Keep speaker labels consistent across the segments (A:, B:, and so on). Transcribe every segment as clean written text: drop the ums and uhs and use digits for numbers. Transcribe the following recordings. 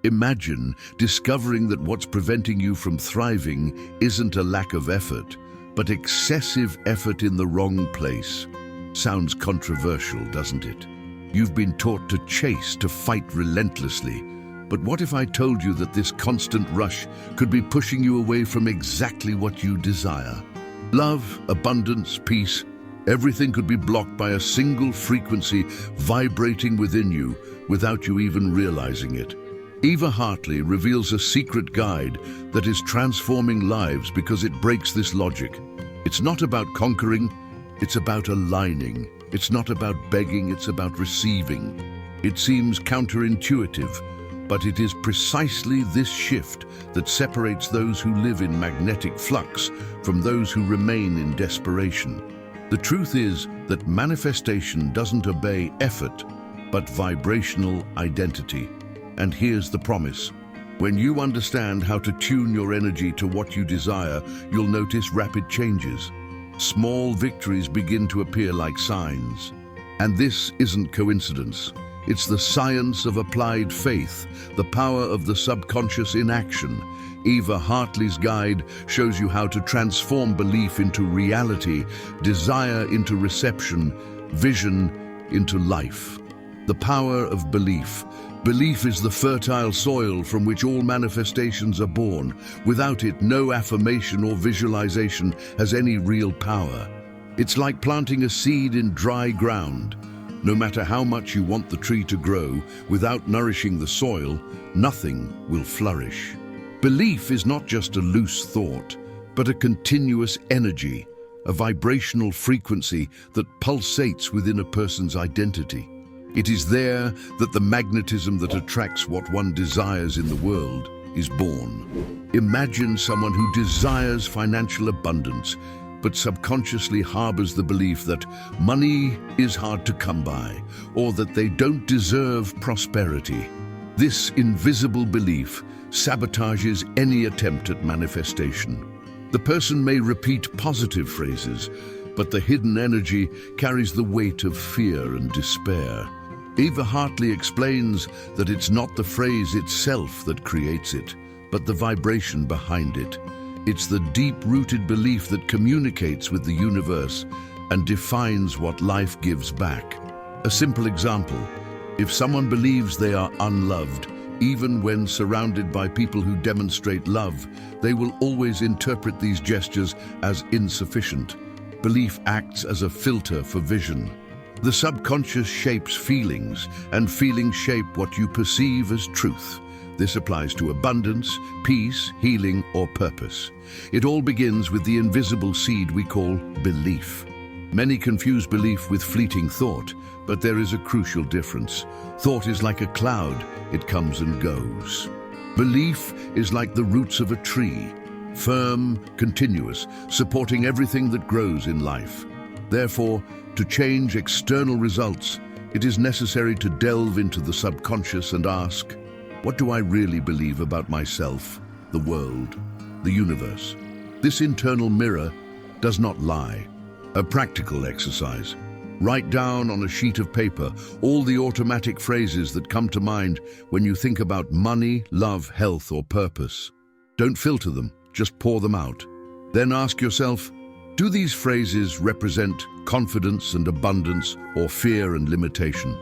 A: Imagine discovering that what's preventing you from thriving isn't a lack of effort, but excessive effort in the wrong place. Sounds controversial, doesn't it? You've been taught to chase, to fight relentlessly. But what if I told you that this constant rush could be pushing you away from exactly what you desire? Love, abundance, peace, everything could be blocked by a single frequency vibrating within you without you even realizing it. Eva Hartley reveals a secret guide that is transforming lives because it breaks this logic. It's not about conquering, it's about aligning. It's not about begging, it's about receiving. It seems counterintuitive, but it is precisely this shift that separates those who live in magnetic flux from those who remain in desperation. The truth is that manifestation doesn't obey effort, but vibrational identity. And here's the promise. When you understand how to tune your energy to what you desire, you'll notice rapid changes. Small victories begin to appear like signs. And this isn't coincidence. It's the science of applied faith, the power of the subconscious in action. Eva Hartley's guide shows you how to transform belief into reality, desire into reception, vision into life. The power of belief. Belief is the fertile soil from which all manifestations are born. Without it, no affirmation or visualization has any real power. It's like planting a seed in dry ground. No matter how much you want the tree to grow, without nourishing the soil, nothing will flourish. Belief is not just a loose thought, but a continuous energy, a vibrational frequency that pulsates within a person's identity. It is there that the magnetism that attracts what one desires in the world is born. Imagine someone who desires financial abundance, but subconsciously harbors the belief that money is hard to come by, or that they don't deserve prosperity. This invisible belief sabotages any attempt at manifestation. The person may repeat positive phrases, but the hidden energy carries the weight of fear and despair. Eva Hartley explains that it's not the phrase itself that creates it, but the vibration behind it. It's the deep-rooted belief that communicates with the universe and defines what life gives back. A simple example: if someone believes they are unloved, even when surrounded by people who demonstrate love, they will always interpret these gestures as insufficient. Belief acts as a filter for vision. The subconscious shapes feelings, and feelings shape what you perceive as truth. This applies to abundance, peace, healing, or purpose. It all begins with the invisible seed we call belief. Many confuse belief with fleeting thought, but there is a crucial difference. Thought is like a cloud, it comes and goes. Belief is like the roots of a tree, firm, continuous, supporting everything that grows in life. Therefore, to change external results, it is necessary to delve into the subconscious and ask, what do I really believe about myself, the world, the universe? This internal mirror does not lie. A practical exercise. Write down on a sheet of paper all the automatic phrases that come to mind when you think about money, love, health, or purpose. Don't filter them, just pour them out. Then ask yourself, do these phrases represent confidence and abundance, or fear and limitation?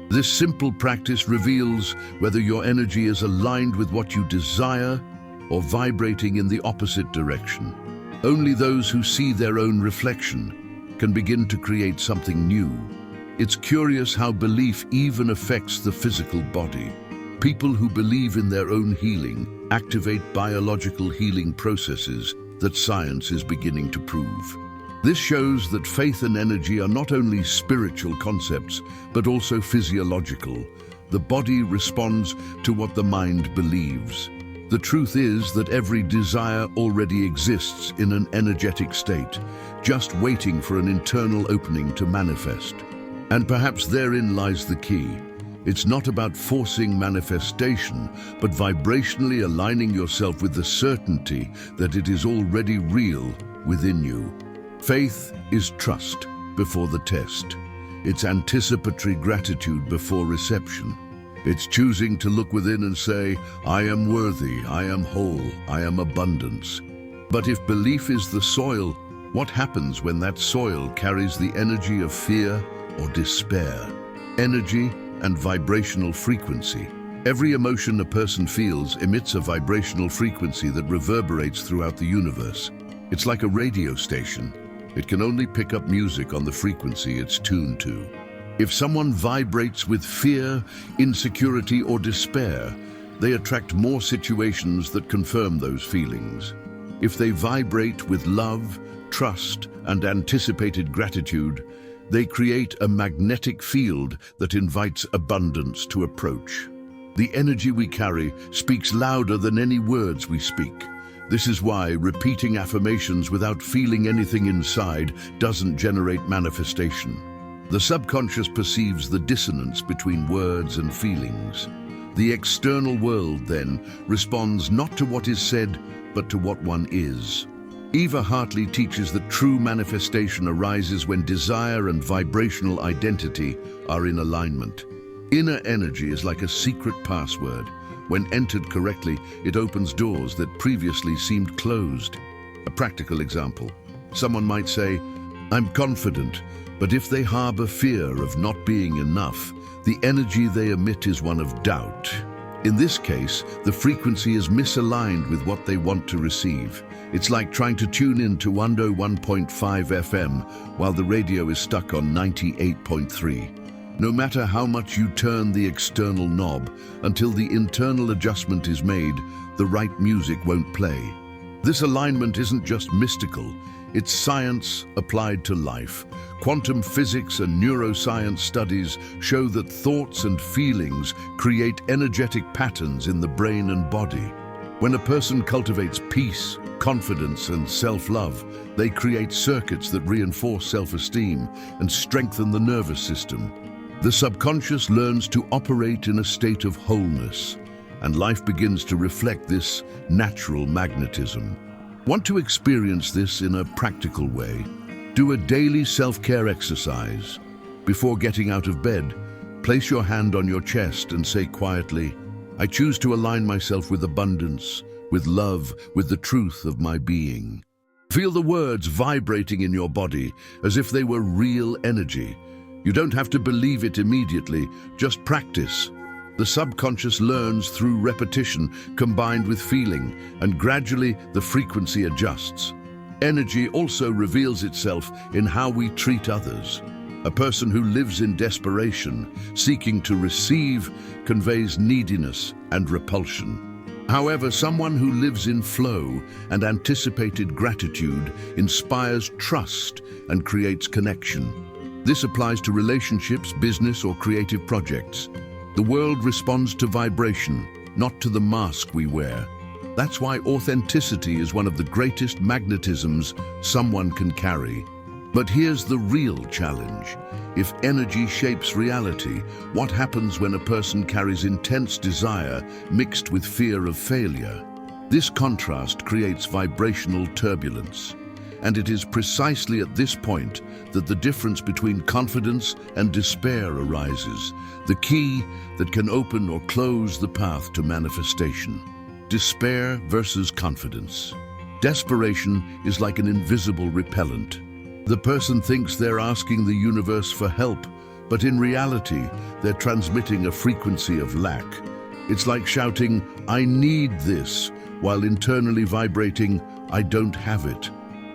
A: This simple practice reveals whether your energy is aligned with what you desire or vibrating in the opposite direction. Only those who see their own reflection can begin to create something new. It's curious how belief even affects the physical body. People who believe in their own healing activate biological healing processes that science is beginning to prove. This shows that faith and energy are not only spiritual concepts, but also physiological. The body responds to what the mind believes. The truth is that every desire already exists in an energetic state, just waiting for an internal opening to manifest. And perhaps therein lies the key. It's not about forcing manifestation, but vibrationally aligning yourself with the certainty that it is already real within you. Faith is trust before the test. It's anticipatory gratitude before reception. It's choosing to look within and say, I am worthy, I am whole, I am abundance. But if belief is the soil, what happens when that soil carries the energy of fear or despair? Energy and vibrational frequency. Every emotion a person feels emits a vibrational frequency that reverberates throughout the universe. It's like a radio station. It can only pick up music on the frequency it's tuned to. If someone vibrates with fear, insecurity, or despair, they attract more situations that confirm those feelings. If they vibrate with love, trust, and anticipated gratitude, they create a magnetic field that invites abundance to approach. The energy we carry speaks louder than any words we speak. This is why repeating affirmations without feeling anything inside doesn't generate manifestation. The subconscious perceives the dissonance between words and feelings. The external world, then, responds not to what is said, but to what one is. Eva Hartley teaches that true manifestation arises when desire and vibrational identity are in alignment. Inner energy is like a secret password. When entered correctly, it opens doors that previously seemed closed. A practical example. Someone might say, I'm confident, but if they harbor fear of not being enough, the energy they emit is one of doubt. In this case, the frequency is misaligned with what they want to receive. It's like trying to tune in to 101.5 FM while the radio is stuck on 98.3. No matter how much you turn the external knob, until the internal adjustment is made, the right music won't play. This alignment isn't just mystical, it's science applied to life. Quantum physics and neuroscience studies show that thoughts and feelings create energetic patterns in the brain and body. When a person cultivates peace, confidence, and self-love, they create circuits that reinforce self-esteem and strengthen the nervous system. The subconscious learns to operate in a state of wholeness, and life begins to reflect this natural magnetism. Want to experience this in a practical way? Do a daily self-care exercise. Before getting out of bed, place your hand on your chest and say quietly, I choose to align myself with abundance, with love, with the truth of my being. Feel the words vibrating in your body as if they were real energy. You don't have to believe it immediately, just practice. The subconscious learns through repetition combined with feeling, and gradually the frequency adjusts. Energy also reveals itself in how we treat others. A person who lives in desperation, seeking to receive, conveys neediness and repulsion. However, someone who lives in flow and anticipated gratitude inspires trust and creates connection. This applies to relationships, business, or creative projects. The world responds to vibration, not to the mask we wear. That's why authenticity is one of the greatest magnetisms someone can carry. But here's the real challenge. If energy shapes reality, what happens when a person carries intense desire mixed with fear of failure? This contrast creates vibrational turbulence. And it is precisely at this point that the difference between confidence and despair arises, the key that can open or close the path to manifestation. Despair versus confidence. Desperation is like an invisible repellent. The person thinks they're asking the universe for help, but in reality, they're transmitting a frequency of lack. It's like shouting, I need this, while internally vibrating, I don't have it.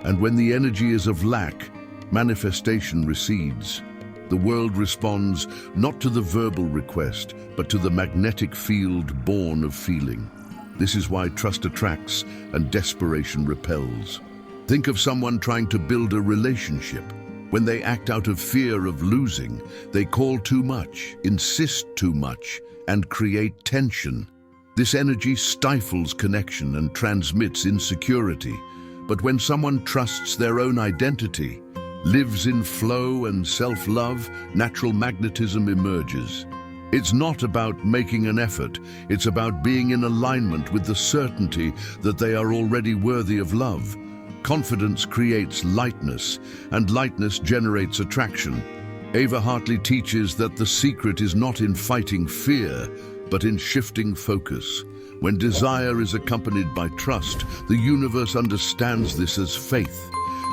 A: And when the energy is of lack, manifestation recedes. The world responds not to the verbal request, but to the magnetic field born of feeling. This is why trust attracts and desperation repels. Think of someone trying to build a relationship. When they act out of fear of losing, they call too much, insist too much, and create tension. This energy stifles connection and transmits insecurity. But when someone trusts their own identity, lives in flow and self-love, natural magnetism emerges. It's not about making an effort, it's about being in alignment with the certainty that they are already worthy of love. Confidence creates lightness, and lightness generates attraction. Eva Hartley teaches that the secret is not in fighting fear, but in shifting focus. When desire is accompanied by trust, the universe understands this as faith.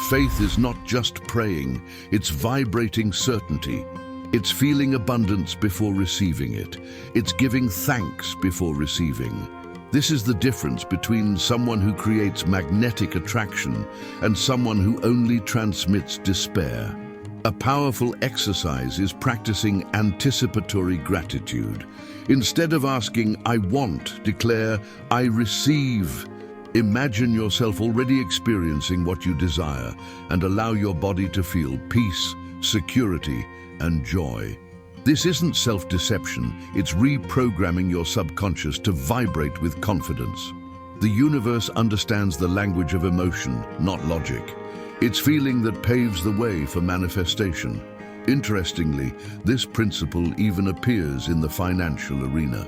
A: Faith is not just praying, it's vibrating certainty. It's feeling abundance before receiving it. It's giving thanks before receiving. This is the difference between someone who creates magnetic attraction and someone who only transmits despair. A powerful exercise is practicing anticipatory gratitude. Instead of asking, "I want," declare, "I receive." Imagine yourself already experiencing what you desire and allow your body to feel peace, security, and joy. This isn't self-deception, it's reprogramming your subconscious to vibrate with confidence. The universe understands the language of emotion, not logic. It's feeling that paves the way for manifestation. Interestingly, this principle even appears in the financial arena.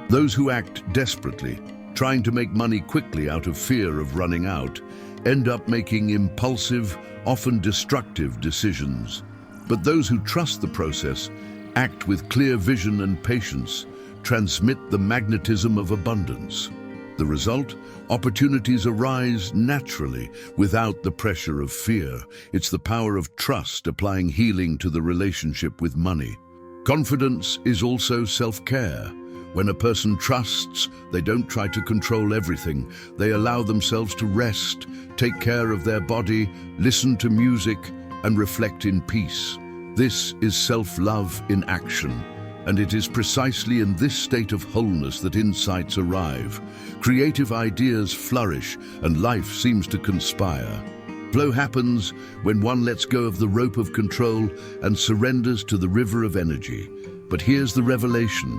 A: Those who act desperately, trying to make money quickly out of fear of running out, end up making impulsive, often destructive decisions. But those who trust the process, act with clear vision and patience, transmit the magnetism of abundance. The result? Opportunities arise naturally, without the pressure of fear. It's the power of trust applying healing to the relationship with money. Confidence is also self-care. When a person trusts, they don't try to control everything. They allow themselves to rest, take care of their body, listen to music, and reflect in peace. This is self-love in action, and it is precisely in this state of wholeness that insights arrive. Creative ideas flourish, and life seems to conspire. Flow happens when one lets go of the rope of control and surrenders to the river of energy. But here's the revelation.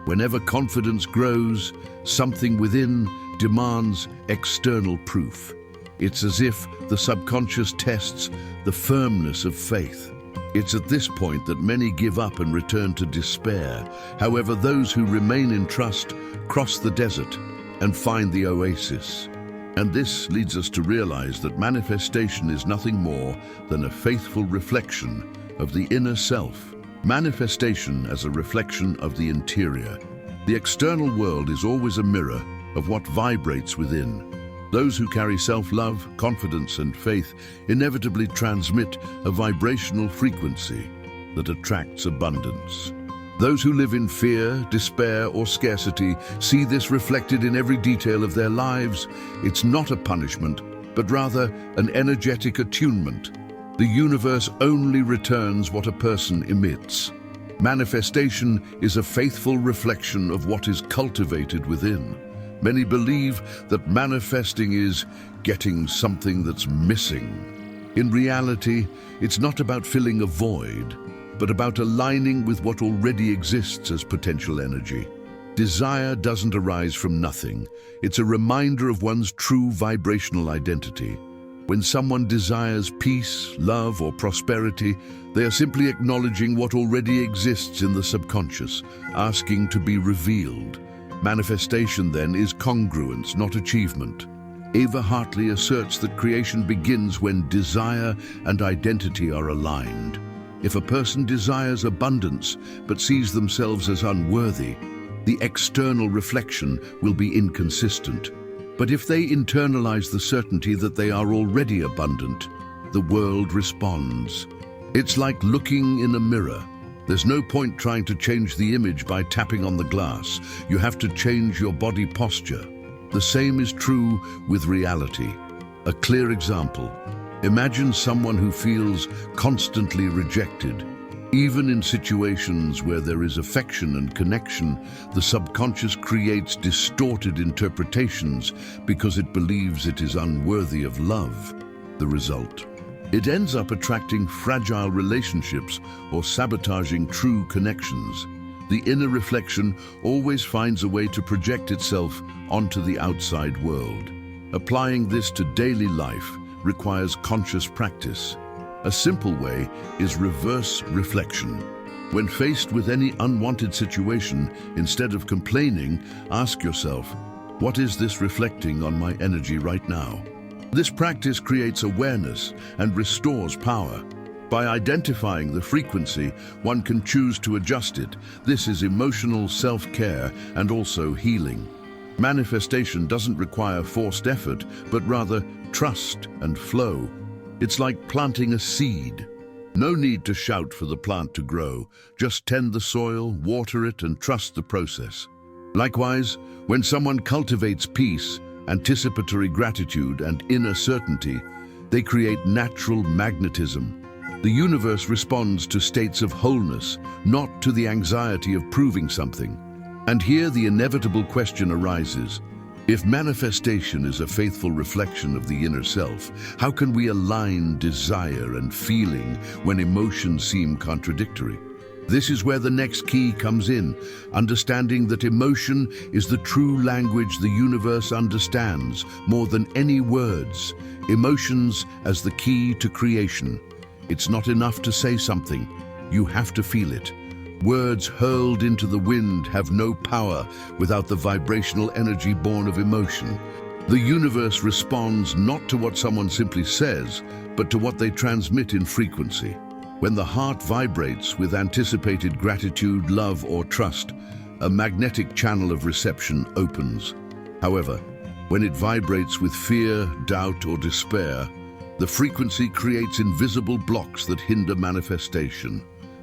A: Whenever confidence grows, something within demands external proof. It's as if the subconscious tests the firmness of faith. It's at this point that many give up and return to despair. However, those who remain in trust cross the desert and find the oasis. And this leads us to realize that manifestation is nothing more than a faithful reflection of the inner self. Manifestation as a reflection of the interior. The external world is always a mirror of what vibrates within. Those who carry self-love, confidence, and faith inevitably transmit a vibrational frequency that attracts abundance. Those who live in fear, despair, or scarcity see this reflected in every detail of their lives. It's not a punishment, but rather an energetic attunement. The universe only returns what a person emits. Manifestation is a faithful reflection of what is cultivated within. Many believe that manifesting is getting something that's missing. In reality, it's not about filling a void, but about aligning with what already exists as potential energy. Desire doesn't arise from nothing. It's a reminder of one's true vibrational identity. When someone desires peace, love, or prosperity, they are simply acknowledging what already exists in the subconscious, asking to be revealed. Manifestation, then, is congruence, not achievement. Eva Hartley asserts that creation begins when desire and identity are aligned. If a person desires abundance but sees themselves as unworthy, the external reflection will be inconsistent. But if they internalize the certainty that they are already abundant, the world responds. It's like looking in a mirror. There's no point trying to change the image by tapping on the glass. You have to change your body posture. The same is true with reality. A clear example. Imagine someone who feels constantly rejected. Even in situations where there is affection and connection, the subconscious creates distorted interpretations because it believes it is unworthy of love. The result? It ends up attracting fragile relationships or sabotaging true connections. The inner reflection always finds a way to project itself onto the outside world. Applying this to daily life requires conscious practice. A simple way is reverse reflection. When faced with any unwanted situation, instead of complaining, ask yourself, what is this reflecting on my energy right now? This practice creates awareness and restores power. By identifying the frequency, one can choose to adjust it. This is emotional self-care and also healing. Manifestation doesn't require forced effort, but rather trust and flow. It's like planting a seed. No need to shout for the plant to grow. Just tend the soil, water it, and trust the process. Likewise, when someone cultivates peace, anticipatory gratitude, and inner certainty, they create natural magnetism. The universe responds to states of wholeness, not to the anxiety of proving something. And here the inevitable question arises. If manifestation is a faithful reflection of the inner self, how can we align desire and feeling when emotions seem contradictory? This is where the next key comes in, understanding that emotion is the true language the universe understands more than any words. Emotions as the key to creation. It's not enough to say something, you have to feel it. Words hurled into the wind have no power without the vibrational energy born of emotion. The universe responds not to what someone simply says, but to what they transmit in frequency. When the heart vibrates with anticipated gratitude, love, or trust, a magnetic channel of reception opens. However, when it vibrates with fear, doubt, or despair, the frequency creates invisible blocks that hinder manifestation.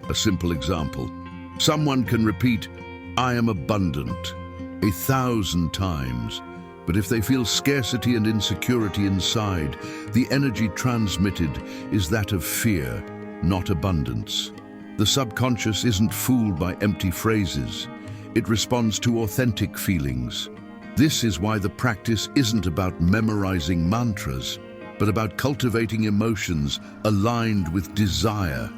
A: A simple example. Someone can repeat, "I am abundant," 1,000 times, but if they feel scarcity and insecurity inside, the energy transmitted is that of fear, not abundance. The subconscious isn't fooled by empty phrases. It responds to authentic feelings. This is why the practice isn't about memorizing mantras, but about cultivating emotions aligned with desire.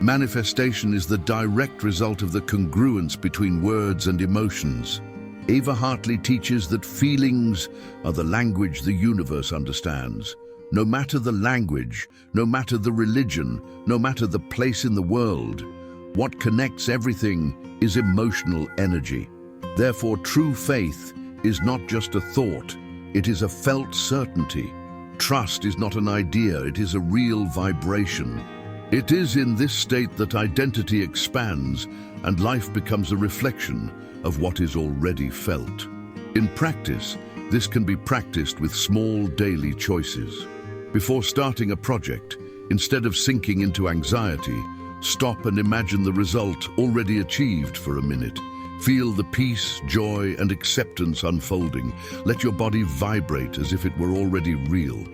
A: Manifestation is the direct result of the congruence between words and emotions. Eva Hartley teaches that feelings are the language the universe understands. No matter the language, no matter the religion, no matter the place in the world, what connects everything is emotional energy. Therefore, true faith is not just a thought, it is a felt certainty. Trust is not an idea, it is a real vibration. It is in this state that identity expands and life becomes a reflection of what is already felt. In practice, this can be practiced with small daily choices. Before starting a project, instead of sinking into anxiety, stop and imagine the result already achieved for a minute. Feel the peace, joy, and acceptance unfolding. Let your body vibrate as if it were already real.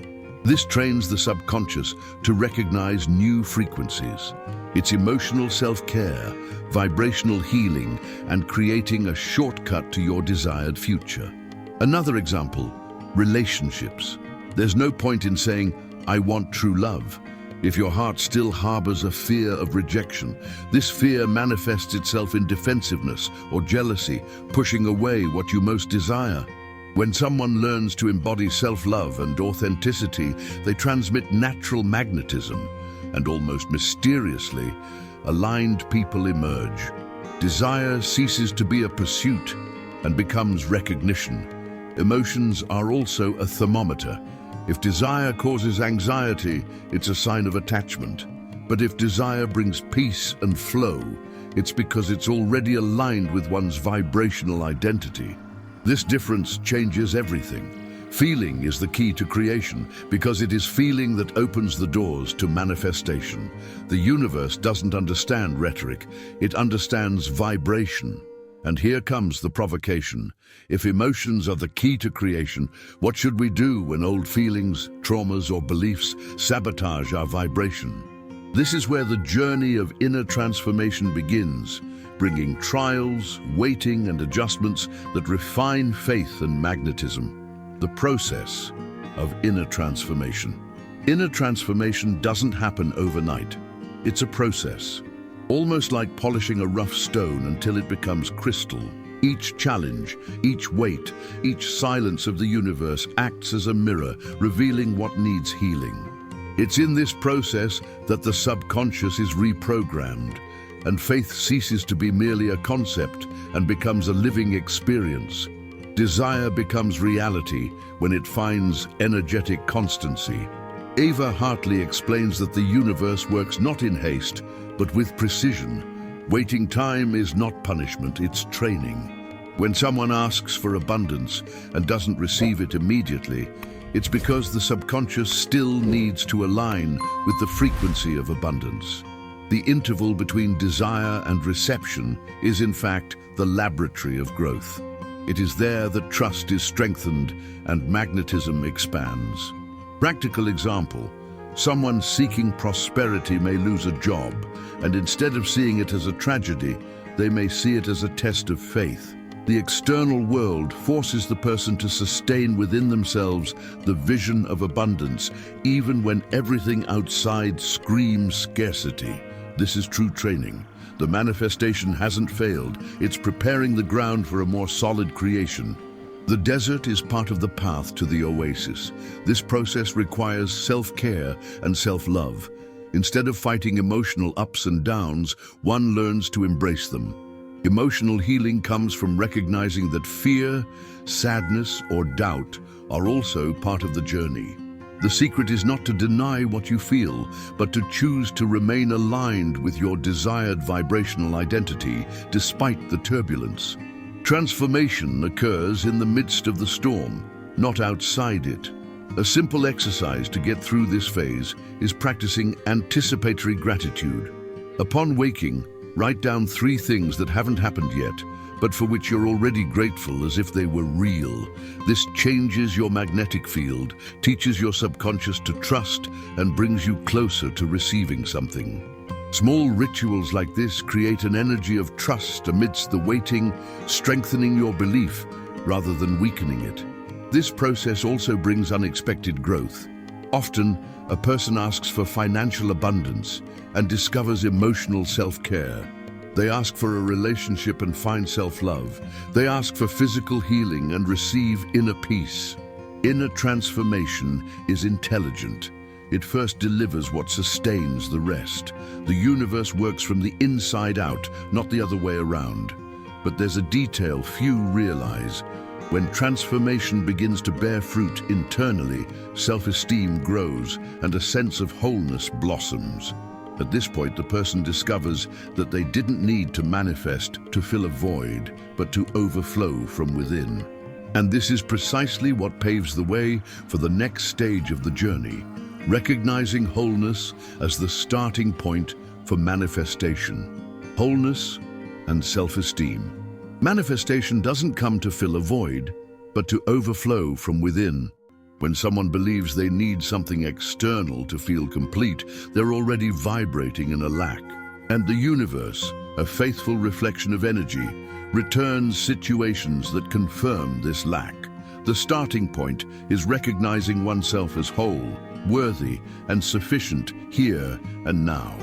A: This trains the subconscious to recognize new frequencies. It's emotional self-care, vibrational healing, and creating a shortcut to your desired future. Another example, relationships. There's no point in saying, "I want true love," if your heart still harbors a fear of rejection. This fear manifests itself in defensiveness or jealousy, pushing away what you most desire. When someone learns to embody self-love and authenticity, they transmit natural magnetism, and almost mysteriously, aligned people emerge. Desire ceases to be a pursuit and becomes recognition. Emotions are also a thermometer. If desire causes anxiety, it's a sign of attachment. But if desire brings peace and flow, it's because it's already aligned with one's vibrational identity. This difference changes everything. Feeling is the key to creation because it is feeling that opens the doors to manifestation. The universe doesn't understand rhetoric, it understands vibration. And here comes the provocation. If emotions are the key to creation, what should we do when old feelings, traumas, or beliefs sabotage our vibration? This is where the journey of inner transformation begins, bringing trials, waiting, and adjustments that refine faith and magnetism. The process of inner transformation. Inner transformation doesn't happen overnight. It's a process. Almost like polishing a rough stone until it becomes crystal. Each challenge, each weight, each silence of the universe acts as a mirror, revealing what needs healing. It's in this process that the subconscious is reprogrammed, and faith ceases to be merely a concept and becomes a living experience. Desire becomes reality when it finds energetic constancy. Eva Hartley explains that the universe works not in haste, but with precision. Waiting time is not punishment, it's training. When someone asks for abundance and doesn't receive it immediately, it's because the subconscious still needs to align with the frequency of abundance. The interval between desire and reception is, in fact, the laboratory of growth. It is there that trust is strengthened and magnetism expands. Practical example: someone seeking prosperity may lose a job, and instead of seeing it as a tragedy, they may see it as a test of faith. The external world forces the person to sustain within themselves the vision of abundance, even when everything outside screams scarcity. This is true training. The manifestation hasn't failed. It's preparing the ground for a more solid creation. The desert is part of the path to the oasis. This process requires self-care and self-love. Instead of fighting emotional ups and downs, one learns to embrace them. Emotional healing comes from recognizing that fear, sadness, or doubt are also part of the journey. The secret is not to deny what you feel, but to choose to remain aligned with your desired vibrational identity despite the turbulence. Transformation occurs in the midst of the storm, not outside it. A simple exercise to get through this phase is practicing anticipatory gratitude. Upon waking, write down 3 things that haven't happened yet, but for which you're already grateful as if they were real. This changes your magnetic field, teaches your subconscious to trust, and brings you closer to receiving something. Small rituals like this create an energy of trust amidst the waiting, strengthening your belief rather than weakening it. This process also brings unexpected growth. Often, a person asks for financial abundance and discovers emotional self-care. They ask for a relationship and find self-love. They ask for physical healing and receive inner peace. Inner transformation is intelligent. It first delivers what sustains the rest. The universe works from the inside out, not the other way around. But there's a detail few realize. When transformation begins to bear fruit internally, self-esteem grows and a sense of wholeness blossoms. At this point, the person discovers that they didn't need to manifest to fill a void, but to overflow from within. And this is precisely what paves the way for the next stage of the journey, recognizing wholeness as the starting point for manifestation. Wholeness and self-esteem. Manifestation doesn't come to fill a void, but to overflow from within. When someone believes they need something external to feel complete, they're already vibrating in a lack. And the universe, a faithful reflection of energy, returns situations that confirm this lack. The starting point is recognizing oneself as whole, worthy, and sufficient here and now.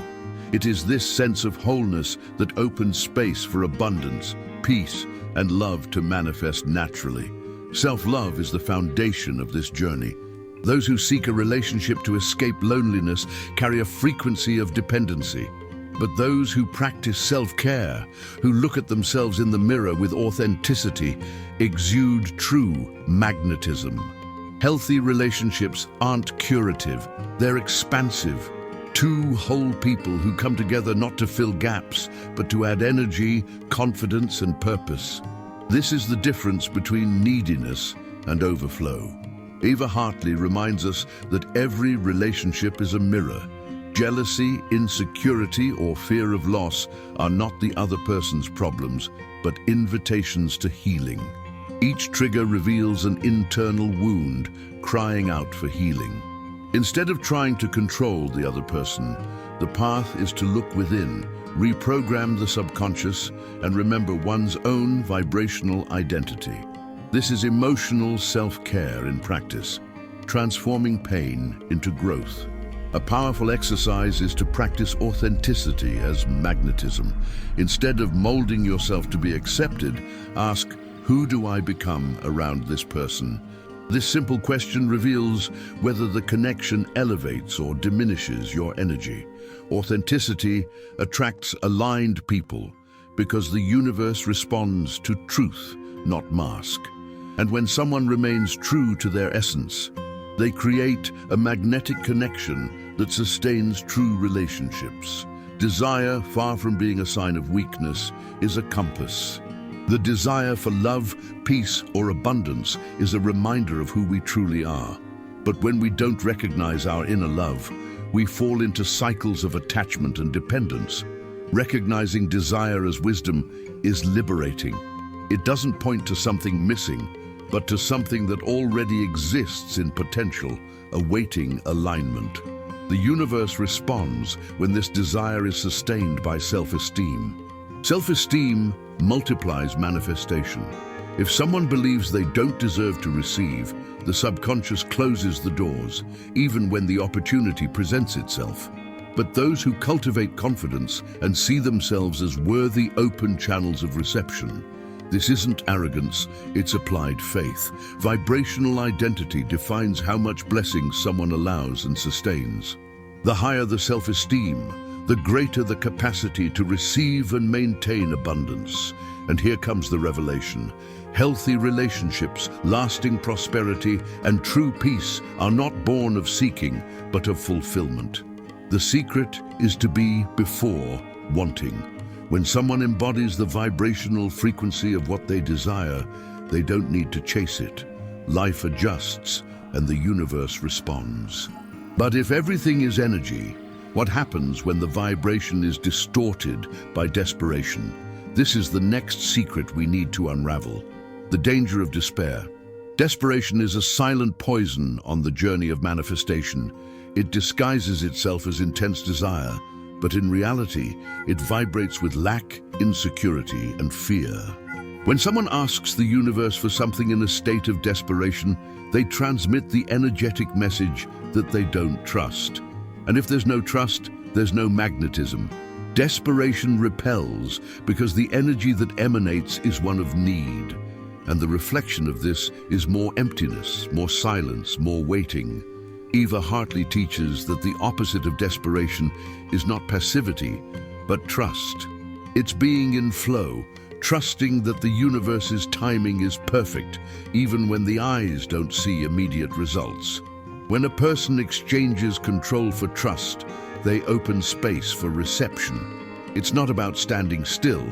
A: It is this sense of wholeness that opens space for abundance, peace, and love to manifest naturally. Self-love is the foundation of this journey. Those who seek a relationship to escape loneliness carry a frequency of dependency. But those who practice self-care, who look at themselves in the mirror with authenticity, exude true magnetism. Healthy relationships aren't curative, they're expansive. Two whole people who come together not to fill gaps, but to add energy, confidence, and purpose. This is the difference between neediness and overflow. Eva Hartley reminds us that every relationship is a mirror. Jealousy, insecurity, or fear of loss are not the other person's problems, but invitations to healing. Each trigger reveals an internal wound, crying out for healing. Instead of trying to control the other person, the path is to look within, reprogram the subconscious, and remember one's own vibrational identity. This is emotional self-care in practice, transforming pain into growth. A powerful exercise is to practice authenticity as magnetism. Instead of molding yourself to be accepted, ask, who do I become around this person? This simple question reveals whether the connection elevates or diminishes your energy. Authenticity attracts aligned people because the universe responds to truth, not mask. And when someone remains true to their essence, They create a magnetic connection that sustains true relationships. Desire, far from being a sign of weakness, is a compass. The desire for love, peace, or abundance is a reminder of who we truly are. But when we don't recognize our inner love, we fall into cycles of attachment and dependence. Recognizing desire as wisdom is liberating. It doesn't point to something missing, but to something that already exists in potential, awaiting alignment. The universe responds when this desire is sustained by self-esteem. Self-esteem multiplies manifestation. If someone believes they don't deserve to receive, the subconscious closes the doors, even when the opportunity presents itself. But those who cultivate confidence and see themselves as worthy, open channels of reception, this isn't arrogance, it's applied faith. Vibrational identity defines how much blessings someone allows and sustains. The higher the self-esteem, the greater the capacity to receive and maintain abundance. And here comes the revelation. Healthy relationships, lasting prosperity, and true peace are not born of seeking, but of fulfillment. The secret is to be before wanting. When someone embodies the vibrational frequency of what they desire, they don't need to chase it. Life adjusts, and the universe responds. But if everything is energy, what happens when the vibration is distorted by desperation? This is the next secret we need to unravel. The danger of despair. Desperation is a silent poison on the journey of manifestation. It disguises itself as intense desire, but in reality, it vibrates with lack, insecurity, and fear. When someone asks the universe for something in a state of desperation, they transmit the energetic message that they don't trust. And if there's no trust, there's no magnetism. Desperation repels because the energy that emanates is one of need. And the reflection of this is more emptiness, more silence, more waiting. Eva Hartley teaches that the opposite of desperation is not passivity, but trust. It's being in flow, trusting that the universe's timing is perfect, even when the eyes don't see immediate results. When a person exchanges control for trust, they open space for reception. It's not about standing still,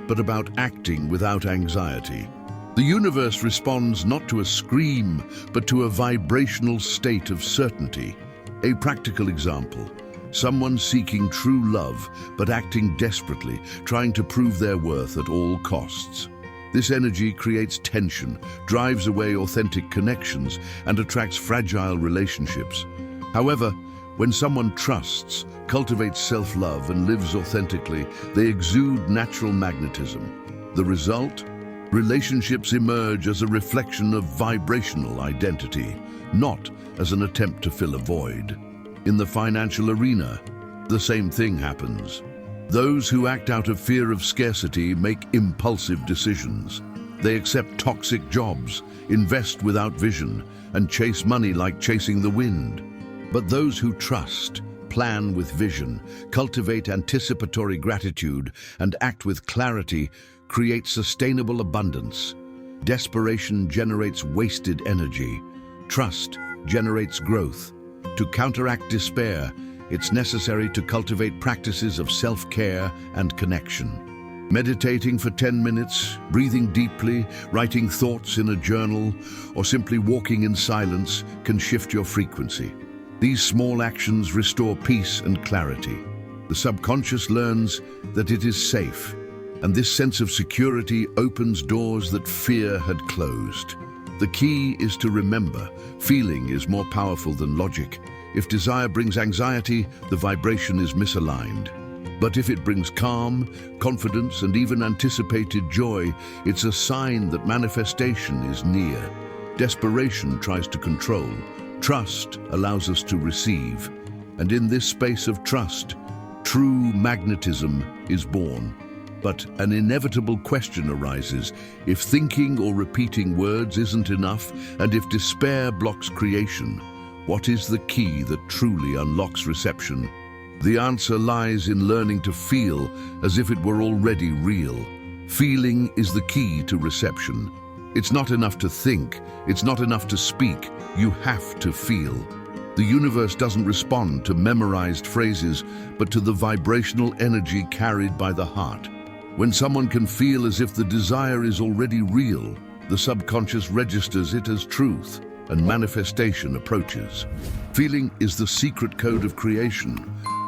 A: but about acting without anxiety. The universe responds not to a scream, but to a vibrational state of certainty. A practical example: someone seeking true love, but acting desperately, trying to prove their worth at all costs. This energy creates tension, drives away authentic connections, and attracts fragile relationships. However, when someone trusts, cultivates self-love, and lives authentically, they exude natural magnetism. The result? Relationships emerge as a reflection of vibrational identity, not as an attempt to fill a void. In the financial arena, the same thing happens. Those who act out of fear of scarcity make impulsive decisions. They accept toxic jobs, invest without vision, and chase money like chasing the wind. But those who trust, plan with vision, cultivate anticipatory gratitude, and act with clarity create sustainable abundance. Desperation generates wasted energy. Trust generates growth. To counteract despair, it's necessary to cultivate practices of self-care and connection. Meditating for 10 minutes, breathing deeply, writing thoughts in a journal, or simply walking in silence can shift your frequency. These small actions restore peace and clarity. The subconscious learns that it is safe, and this sense of security opens doors that fear had closed. The key is to remember, feeling is more powerful than logic. If desire brings anxiety, the vibration is misaligned. But if it brings calm, confidence, and even anticipated joy, it's a sign that manifestation is near. Desperation tries to control. Trust allows us to receive. And in this space of trust, true magnetism is born. But an inevitable question arises: if thinking or repeating words isn't enough, and if despair blocks creation, what is the key that truly unlocks reception? The answer lies in learning to feel as if it were already real. Feeling is the key to reception. It's not enough to think, it's not enough to speak, you have to feel. The universe doesn't respond to memorized phrases, but to the vibrational energy carried by the heart. When someone can feel as if the desire is already real, the subconscious registers it as truth, and manifestation approaches. Feeling is the secret code of creation,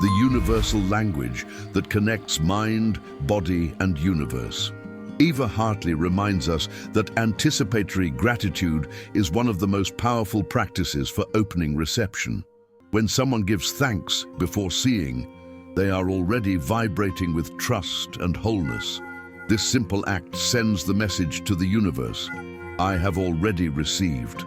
A: the universal language that connects mind, body, and universe. Eva Hartley reminds us that anticipatory gratitude is one of the most powerful practices for opening reception. When someone gives thanks before seeing, they are already vibrating with trust and wholeness. This simple act sends the message to the universe, I have already received.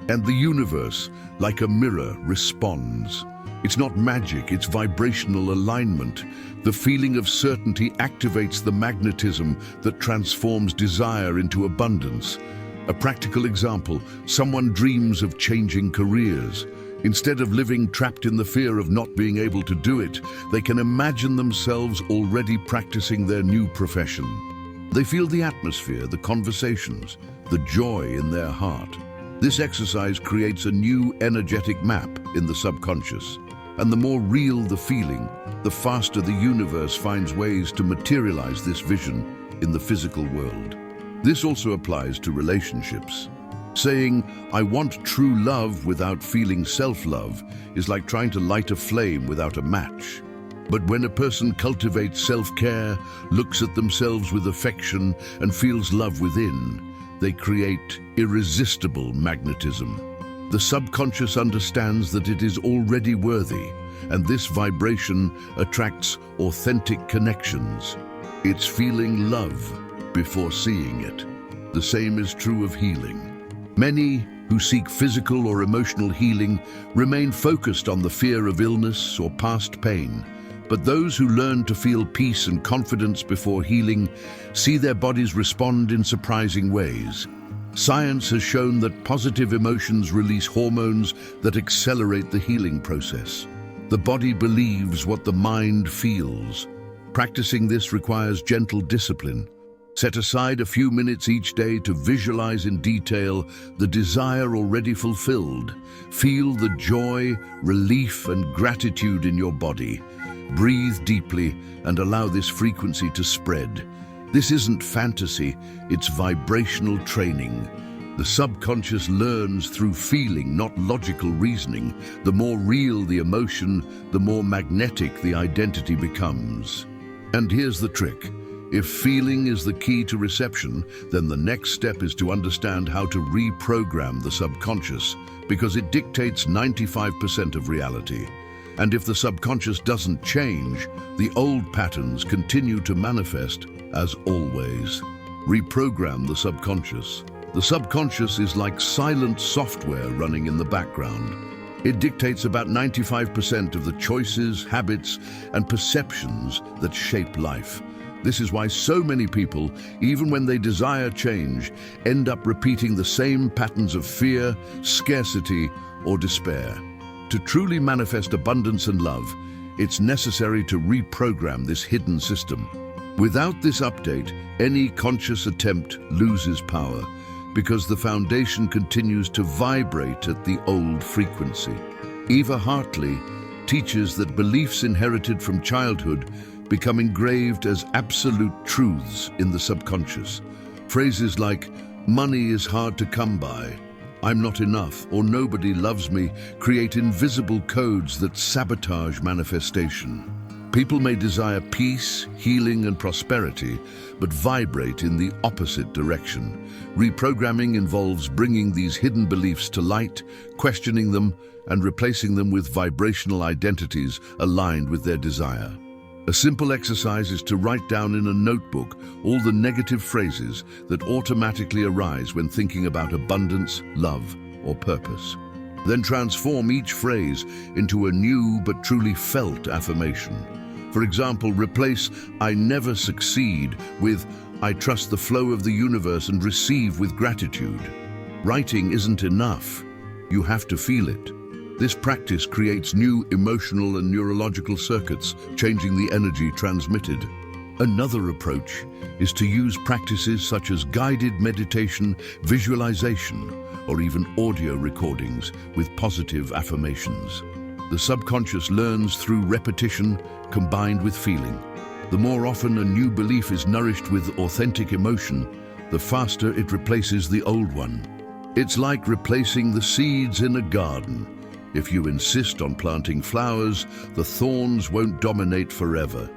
A: And the universe, like a mirror, responds. It's not magic, it's vibrational alignment. The feeling of certainty activates the magnetism that transforms desire into abundance. A practical example, someone dreams of changing careers. Instead of living trapped in the fear of not being able to do it, they can imagine themselves already practicing their new profession. They feel the atmosphere, the conversations, the joy in their heart. This exercise creates a new energetic map in the subconscious. And the more real the feeling, the faster the universe finds ways to materialize this vision in the physical world. This also applies to relationships. Saying, I want true love without feeling self-love is like trying to light a flame without a match. But when a person cultivates self-care, looks at themselves with affection, and feels love within, they create irresistible magnetism. The subconscious understands that it is already worthy, and this vibration attracts authentic connections. It's feeling love before seeing it. The same is true of healing. Many who seek physical or emotional healing remain focused on the fear of illness or past pain. But those who learn to feel peace and confidence before healing see their bodies respond in surprising ways. Science has shown that positive emotions release hormones that accelerate the healing process. The body believes what the mind feels. Practicing this requires gentle discipline. Set aside a few minutes each day to visualize in detail the desire already fulfilled. Feel the joy, relief, and gratitude in your body. Breathe deeply and allow this frequency to spread. This isn't fantasy, it's vibrational training. The subconscious learns through feeling, not logical reasoning. The more real the emotion, the more magnetic the identity becomes. And here's the trick. If feeling is the key to reception, then the next step is to understand how to reprogram the subconscious, because it dictates 95% of reality. And if the subconscious doesn't change, the old patterns continue to manifest as always. Reprogram the subconscious. The subconscious is like silent software running in the background. It dictates about 95% of the choices, habits, and perceptions that shape life. This is why so many people, even when they desire change, end up repeating the same patterns of fear, scarcity, or despair. To truly manifest abundance and love, it's necessary to reprogram this hidden system. Without this update, any conscious attempt loses power, because the foundation continues to vibrate at the old frequency. Eva Hartley teaches that beliefs inherited from childhood become engraved as absolute truths in the subconscious. Phrases like, money is hard to come by, I'm not enough, or nobody loves me, create invisible codes that sabotage manifestation. People may desire peace, healing, and prosperity, but vibrate in the opposite direction. Reprogramming involves bringing these hidden beliefs to light, questioning them, and replacing them with vibrational identities aligned with their desire. A simple exercise is to write down in a notebook all the negative phrases that automatically arise when thinking about abundance, love, or purpose. Then transform each phrase into a new but truly felt affirmation. For example, replace I never succeed with I trust the flow of the universe and receive with gratitude. Writing isn't enough. You have to feel it. This practice creates new emotional and neurological circuits, changing the energy transmitted. Another approach is to use practices such as guided meditation, visualization, or even audio recordings with positive affirmations. The subconscious learns through repetition combined with feeling. The more often a new belief is nourished with authentic emotion, the faster it replaces the old one. It's like replacing the seeds in a garden. If you insist on planting flowers, the thorns won't dominate forever.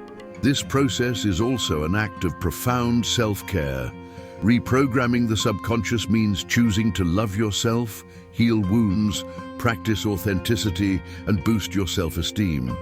A: This process is also an act of profound self-care. Reprogramming the subconscious means choosing to love yourself, heal wounds, practice authenticity, and boost your self-esteem.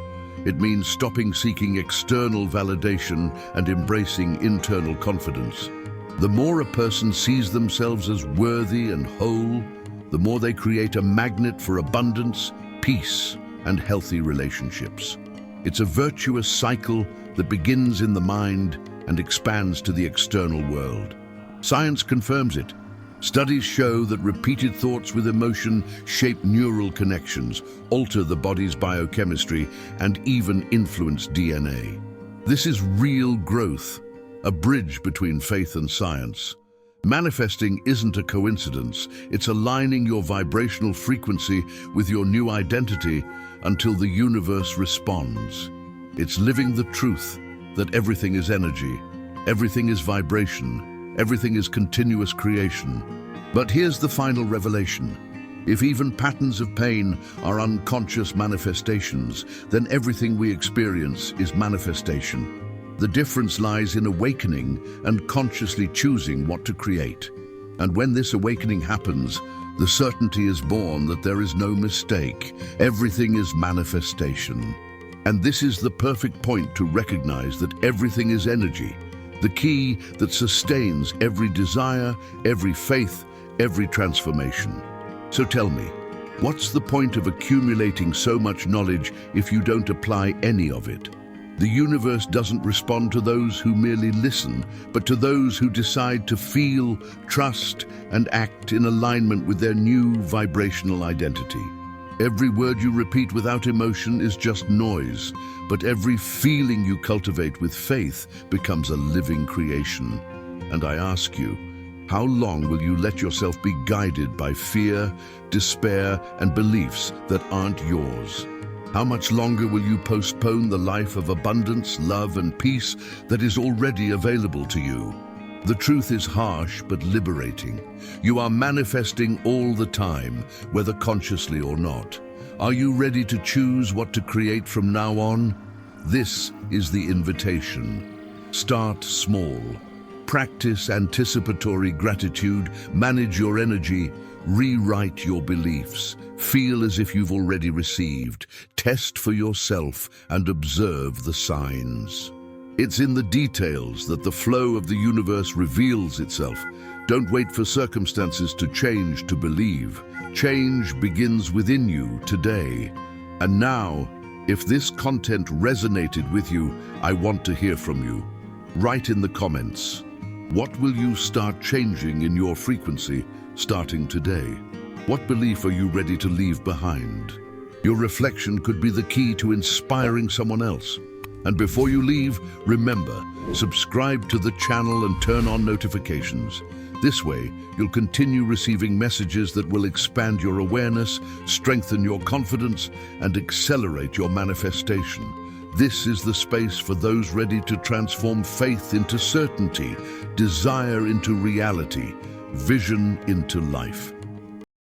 A: It means stopping seeking external validation and embracing internal confidence. The more a person sees themselves as worthy and whole, the more they create a magnet for abundance, peace, and healthy relationships. It's a virtuous cycle that begins in the mind and expands to the external world. Science confirms it. Studies show that repeated thoughts with emotion shape neural connections, alter the body's biochemistry, and even influence DNA. This is real growth, a bridge between faith and science. Manifesting isn't a coincidence. It's aligning your vibrational frequency with your new identity until the universe responds. It's living the truth that everything is energy, everything is vibration, everything is continuous creation. But here's the final revelation. If even patterns of pain are unconscious manifestations, then everything we experience is manifestation. The difference lies in awakening and consciously choosing what to create. And when this awakening happens, the certainty is born that there is no mistake. Everything is manifestation. And this is the perfect point to recognize that everything is energy, the key that sustains every desire, every faith, every transformation. So tell me, what's the point of accumulating so much knowledge if you don't apply any of it? The universe doesn't respond to those who merely listen, but to those who decide to feel, trust, and act in alignment with their new vibrational identity. Every word you repeat without emotion is just noise, but every feeling you cultivate with faith becomes a living creation. And I ask you, how long will you let yourself be guided by fear, despair, and beliefs that aren't yours? How much longer will you postpone the life of abundance, love, and peace that is already available to you? The truth is harsh but liberating. You are manifesting all the time, whether consciously or not. Are you ready to choose what to create from now on? This is the invitation. Start small. Practice anticipatory gratitude, manage your energy, rewrite your beliefs, feel as if you've already received, test for yourself, and observe the signs. It's in the details that the flow of the universe reveals itself. Don't wait for circumstances to change to believe. Change begins within you today. And now, if this content resonated with you, I want to hear from you. Write in the comments. What will you start changing in your frequency starting today? What belief are you ready to leave behind? Your reflection could be the key to inspiring someone else. And before you leave, remember, subscribe to the channel and turn on notifications. This way, you'll continue receiving messages that will expand your awareness, strengthen your confidence, and accelerate your manifestation. This is the space for those ready to transform faith into certainty, desire into reality, vision into life.